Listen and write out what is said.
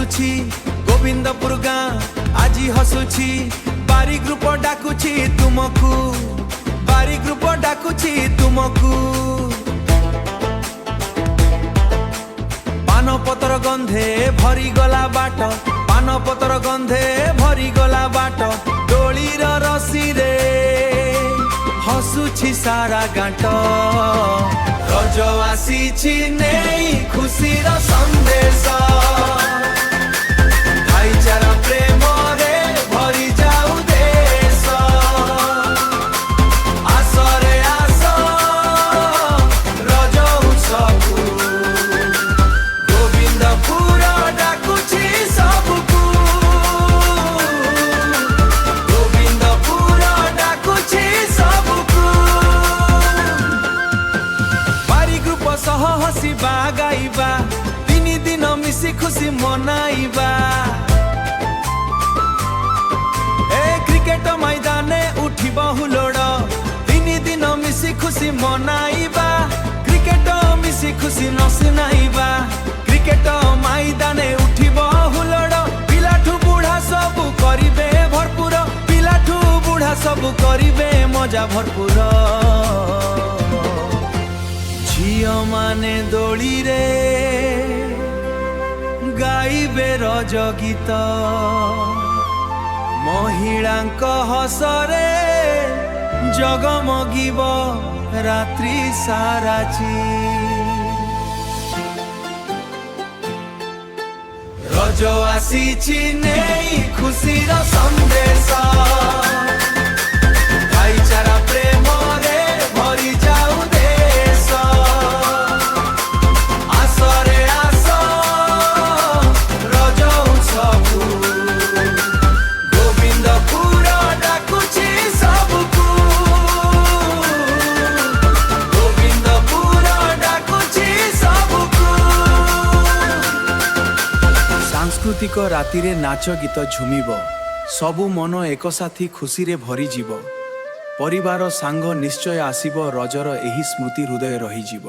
हसुची गोविंदपुर गाँ आज हसुची बारी ग्रुप डाकुची तुमको बारी ग्रुप डाकुची तुमको पान पतर गंधे भरी गला बाट पान पतर गंधे भरी गला बाट डोलीर रसी रे हसुची सारा गाँट रज आसीछि नेई खुशीर संदेश भाईचारा प्रेम रे भरी जाऊ देश आसरे आस रज उत्सवku गोविंदपुर डाकुछि सबकु गोविंदपुर डाकुछि सबकु बारी ग्रुप सह हसिबा गाइबा तीन दिन मिसी खुशी मनाइबा क्रिकेट मैदाने उठिब हुलोड़ तीन दिन मिसी खुशी मनाइबा क्रिकेट मिसी खुशी न सुनाइबा क्रिकेट मैदाने उठिब हुलोड़ पिलाठू बुढ़ा सब करिबे भरपूर पिलाठू बुढ़ा सब करिबे मजा भरपूर झियो माने दोली रे गाइबे रज गीत महिलांक हसरे जगमगिब रात्रि साराची रज आसीछि नेई खुशीर संदेश भाईचारा प्रेम रे भरी जाऊ देश आसरे आस रज उत्सवku गोविंदपुर डाकुछि सबकु गोविंदपुर डाकुछि सबकु सांस्कृतिक राति रे नाच गीत झुमिब सबु मन एक साथी खुशी रे भरी जीव परिवार सांग निश्चय आसीब रजर एही स्मृति हृदय रही जीव।